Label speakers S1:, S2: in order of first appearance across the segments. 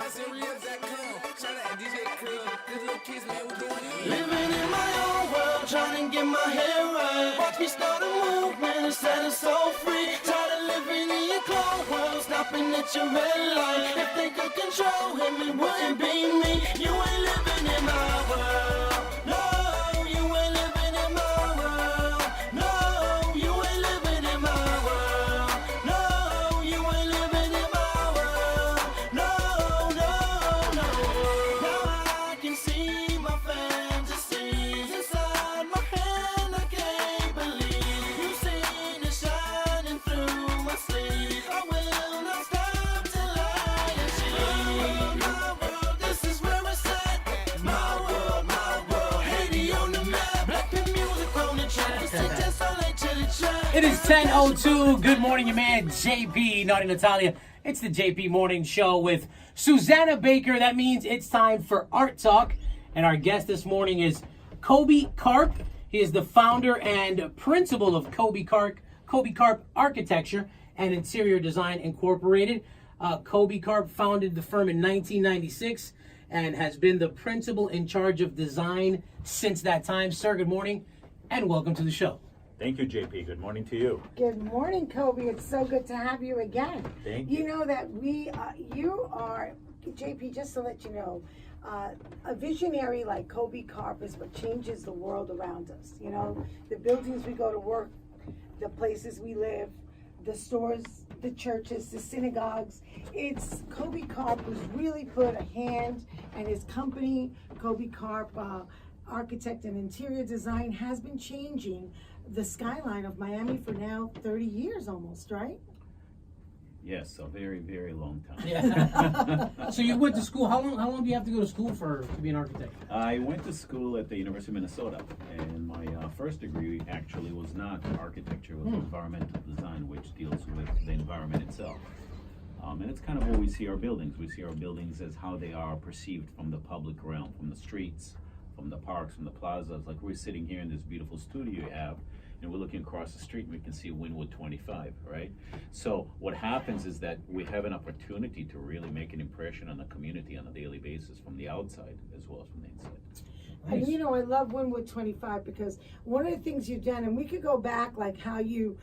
S1: Living in my own world, trying to get my head right. Watch me start a movement, set us so free. Tired of living in your clone world, stopping at your red light. If they could control him, it wouldn't be me. You ain't living in my world. No, you ain't living in my world. No, you ain't living in my world. No, you ain't living in my world. No, no, no. Now I can see my fantasies inside my head. I can't believe you've seen it shining through my sleeve. I will not stop till I achieve. My world, this is where it's at. My world, Haiti on the map. Black music on the track. That's all I to the track.
S2: It is 10:02. Good morning, your man JP, Naughty Natalia. It's the JP Morning Show with Susana Baker. That means it's time for Art Talk. And our guest this morning is Kobi Karp. He is the founder and principal of Kobi Karp Architecture and Interior Design Incorporated. Kobi Karp founded the firm in 1996 and has been the principal in charge of design since that time. Sir, good morning and welcome to the show.
S3: Thank you, JP. Good morning to you.
S4: Good morning, Kobi. It's so good to have you again.
S3: Thank you.
S4: You know that you are, JP, just to let you know, a visionary like Kobi Karp is what changes the world around us. You know, the buildings we go to work, the places we live, the stores, the churches, the synagogues. It's Kobi Karp who's really put a hand, and his company, Kobi Karp Architect and Interior Design, has been changing the skyline of Miami for now 30 years almost, right?
S3: Yes, a very, very long time.
S2: Yeah. So you went to school. How long do you have to go to school to be an architect?
S3: I went to school at the University of Minnesota, and my first degree actually was not architecture, it was environmental design, which deals with the environment itself. And it's kind of what we see our buildings. We see our buildings as how they are perceived from the public realm, from the streets, from the parks, from the plazas. Like we're sitting here in this beautiful studio you have, and we're looking across the street and we can see Wynwood 25, right? So what happens is that we have an opportunity to really make an impression on the community on a daily basis from the outside as well as from the inside.
S4: And you know, I love Wynwood 25 because one of the things you've done, and we could go back like how you've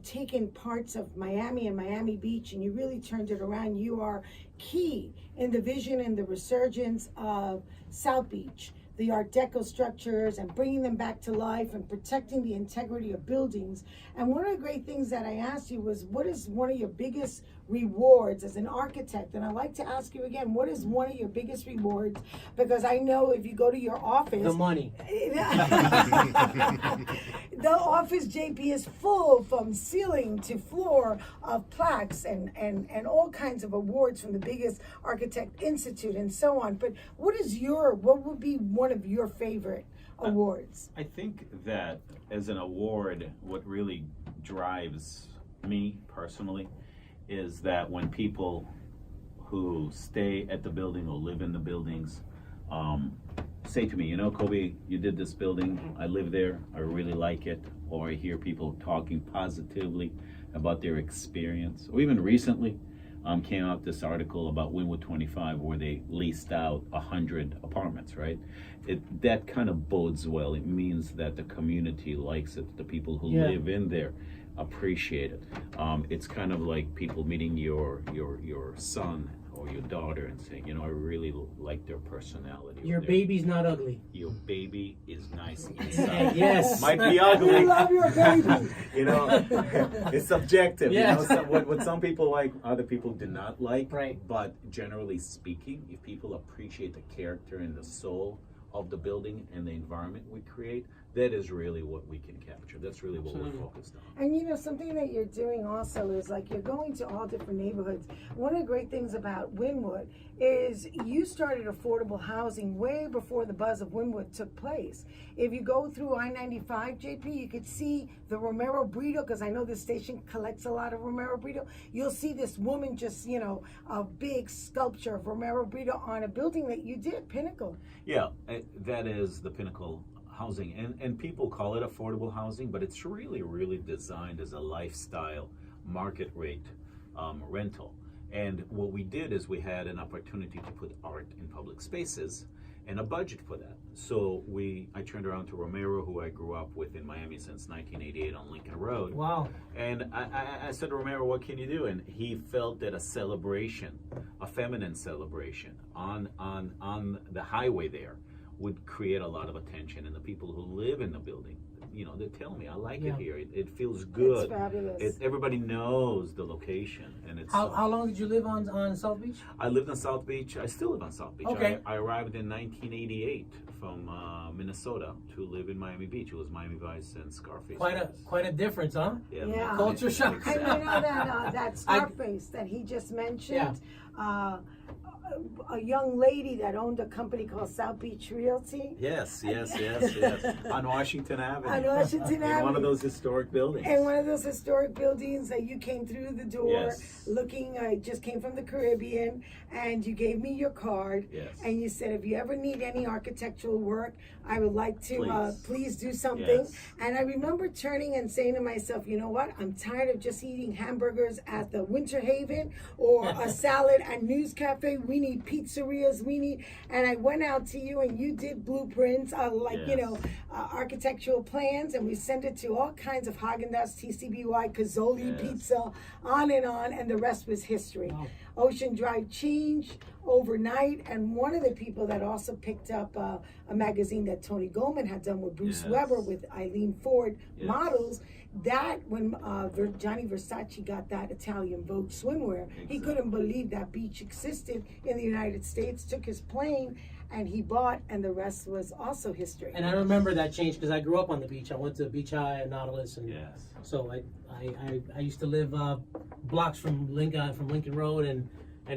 S4: taken parts of Miami and Miami Beach and you really turned it around. You are key in the vision and the resurgence of South Beach, the Art Deco structures, and bringing them back to life and protecting the integrity of buildings. And one of the great things that I asked you was, what is one of your biggest rewards as an architect? And I'd like to ask you again, what is one of your biggest rewards? Because I know if you go to your office,
S2: The money.
S4: the office, JP, is full from ceiling to floor of plaques and all kinds of awards from the biggest architect institute and so on. But what would be one of your favorite awards?
S3: I think that as an award, what really drives me personally is that when people who stay at the building or live in the buildings say to me, you know, Kobi, you did this building, I live there, I really like it, or I hear people talking positively about their experience. Or even recently came out this article about Wynwood 25 where they leased out 100 apartments, right? That kind of bodes well. It means that the community likes it, the people who live in there appreciate it. It's kind of like people meeting your son or your daughter and saying, you know, I really like their personality.
S2: Your baby's not ugly.
S3: Your baby is nice inside.
S2: Yes.
S3: Might be ugly.
S4: I love your baby.
S3: You know, it's subjective.
S2: Yes.
S3: You know, what some people like, other people do not like.
S2: Right.
S3: But generally speaking, if people appreciate the character and the soul of the building and the environment we create, that is really what we can capture. That's really what we're focused on.
S4: And you know, something that you're doing also is like you're going to all different neighborhoods. One of the great things about Wynwood is you started affordable housing way before the buzz of Wynwood took place. If you go through I-95, JP, you could see the Romero Brito, because I know this station collects a lot of Romero Brito. You'll see this woman just, you know, a big sculpture of Romero Brito on a building that you did, Pinnacle.
S3: Yeah, that is the Pinnacle housing, and people call it affordable housing, but it's really designed as a lifestyle market rate rental. And what we did is we had an opportunity to put art in public spaces and a budget for that. So I turned around to Romero, who I grew up with in Miami since 1988 on Lincoln Road.
S2: Wow.
S3: And I said, Romero, what can you do? And he felt that a celebration, a feminine celebration on the highway there would create a lot of attention. And the people who live in the building, they tell me, I like it here. It feels good.
S4: It's fabulous.
S3: Everybody knows the location. And it's
S2: How long did you live on South Beach?
S3: I lived on South Beach. I still live on South Beach.
S2: Okay.
S3: I arrived in 1988 from Minnesota to live in Miami Beach. It was Miami Vice and Scarface.
S2: Quite a difference, huh?
S4: Yeah.
S2: Culture shock.
S4: And you know that Scarface that he just mentioned, a young lady that owned a company called South Beach Realty.
S3: Yes. On Washington Avenue.
S4: On Washington Avenue.
S3: In one of those historic buildings.
S4: And one of those historic buildings that you came through the door
S3: Yes.
S4: looking, I just came from the Caribbean, and you gave me your card.
S3: Yes.
S4: And you said, if you ever need any architectural work, I would like to please do something.
S3: Yes.
S4: And I remember turning and saying to myself, you know what? I'm tired of just eating hamburgers at the Winter Haven or a salad at News Cafe. We need pizzerias. And I went out to you and you did blueprints, architectural plans, and we sent it to all kinds of Haagen-Dazs, TCBY, Cazzoli Pizza, on, and the rest was history.
S2: Wow.
S4: Ocean Drive changed overnight, and one of the people that also picked up a magazine that Tony Goldman had done with Bruce Weber with Eileen Ford models, that when Gianni Versace got that Italian Vogue swimwear, he couldn't believe that beach existed in the United States, took his plane, and he bought, and the rest was also history.
S2: And I remember that change because I grew up on the beach. I went to Beach High and Nautilus, and so I used to live blocks from Lincoln Road and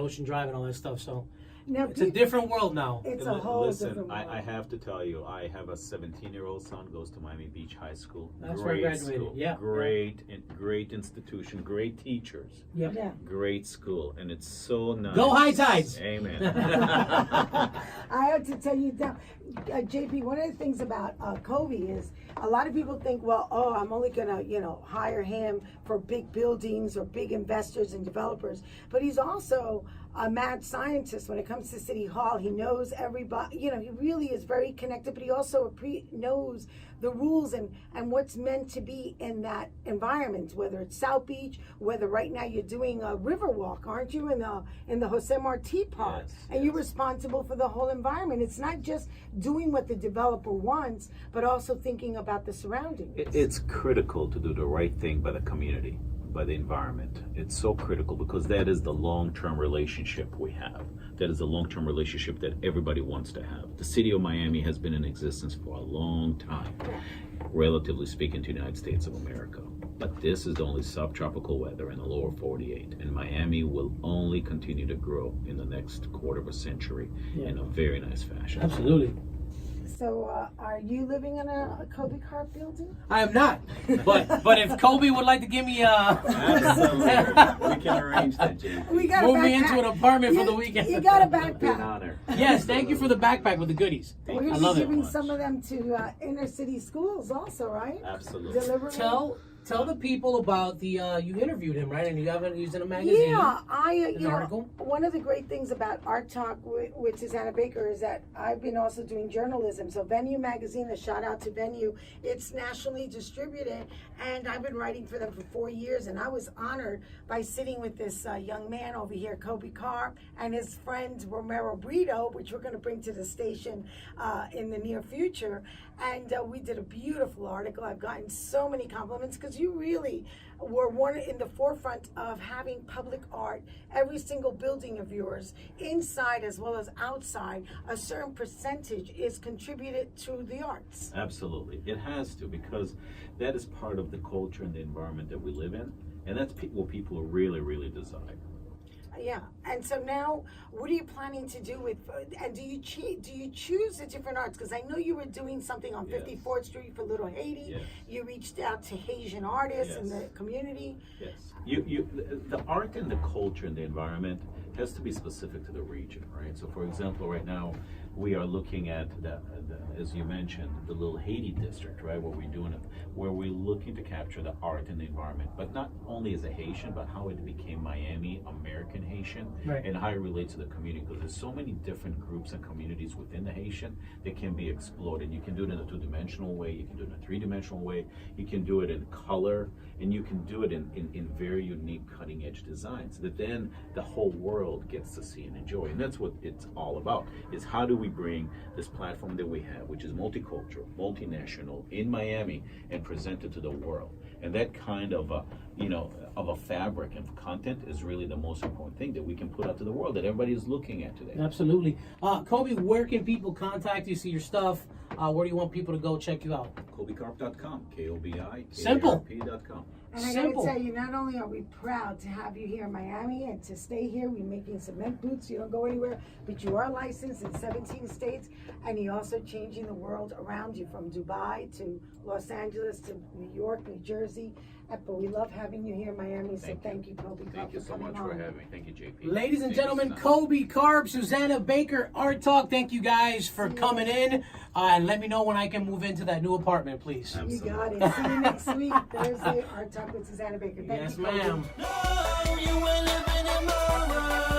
S2: Ocean Drive and all that stuff. So
S4: now,
S2: it's a different world now.
S4: It's a whole different world.
S3: I have to tell you, I have a 17-year-old son, goes to Miami Beach High School.
S2: That's where I graduated.
S3: School.
S2: Yeah.
S3: Great institution, great teachers.
S2: Yep.
S4: Yeah.
S3: Great school, and it's so nice.
S2: Go High Tides!
S3: Amen.
S4: I have to tell you, JP, one of the things about Kobi is a lot of people think, well, I'm only going to, hire him for big buildings or big investors and developers. But he's also a mad scientist when it comes to City Hall. He knows everybody, he really is very connected, but he also knows the rules and what's meant to be in that environment, whether it's South Beach, whether right now you're doing a river walk, aren't you, in the Jose Marti Park? And you're responsible for the whole environment. It's not just doing what the developer wants, but also thinking about the surroundings.
S3: It's critical to do the right thing by the community, by the environment. It's so critical because that is the long-term relationship we have. That is the long-term relationship that everybody wants to have. The city of Miami has been in existence for a long time, relatively speaking, to the United States of America. But this is the only subtropical weather in the lower 48, and Miami will only continue to grow in the next quarter of a century in a very nice fashion.
S2: Absolutely.
S4: So, are you living in a Kobi Karp building?
S2: I am not, but if Kobe would like to give me
S3: Absolutely. We can arrange that, JP.
S2: move me into an apartment for the weekend.
S4: You got a
S3: It'd be an
S4: backpack.
S3: honor.
S2: Yes, thank you for the backpack with the goodies.
S4: We're
S3: Thank
S4: going
S2: I
S4: to
S2: love
S4: be
S2: it.
S4: giving some of them to inner city schools also, right?
S3: Absolutely.
S4: Delivering.
S2: Tell the people about the you interviewed him, right? And you haven't used in a magazine.
S4: Yeah,
S2: an article.
S4: One of the great things about ArtTalk with Susana Baker is that I've been also doing journalism. So Venue Magazine, a shout out to Venue, it's nationally distributed, and I've been writing for them for 4 years, and I was honored by sitting with this young man over here, Kobi Karp, and his friend Romero Brito, which we're going to bring to the station in the near future. And we did a beautiful article. I've gotten so many compliments because you really were one in the forefront of having public art. Every single building of yours, inside as well as outside, a certain percentage is contributed to the arts.
S3: Absolutely. It has to, because that is part of the culture and the environment that we live in. And that's what people really, really desire.
S4: Yeah, and so now, what are you planning to do with? And do you choose the different arts? Because I know you were doing something on 54th Street for Little Haiti.
S3: Yes.
S4: You reached out to Haitian artists in the community.
S3: Yes. The art and the culture and the environment has to be specific to the region, right? So, for example, right now, we are looking at as you mentioned, the little Haiti district, right? Where we're looking to capture the art and the environment, but not only as a Haitian, but how it became Miami American Haitian,
S2: Right.
S3: and how it relates to the community. Because there's so many different groups and communities within the Haitian that can be explored, and you can do it in a two-dimensional way, you can do it in a three-dimensional way, you can do it in color, and you can do it in very unique, cutting-edge designs that then the whole world gets to see and enjoy. And that's what it's all about, is how do we bring this platform that we have, which is multicultural, multinational, in Miami, and present it to the world. And that kind of a fabric and content is really the most important thing that we can put out to the world that everybody is looking at today.
S2: Absolutely. Kobi, where can people contact you, see your stuff? Where do you want people to go check you out?
S3: KobiKarp.com,
S2: Simple.
S3: KobiKarp.com.
S4: And I gotta tell you, not only are we proud to have you here in Miami and to stay here, we're making cement boots, you don't go anywhere, but you are licensed in 17 states, and you're also changing the world around you, from Dubai to Los Angeles to New York, New Jersey. But we love having you here in Miami, so thank you, Kobi Karp.
S3: Thank you so much for having me. Thank you, JP.
S2: Ladies and
S3: Thank you,
S2: gentlemen,
S3: Susana.
S2: Kobi Karp, Susana Baker, Art Talk. Thank you guys for coming in. And let me know when I can move into that new apartment, please.
S4: You got it. See you next week, Thursday, Art Talk with Susana Baker. Thank
S2: Yes,
S4: you, Kobi.
S2: ma'am.
S1: No, you ain't living in my world.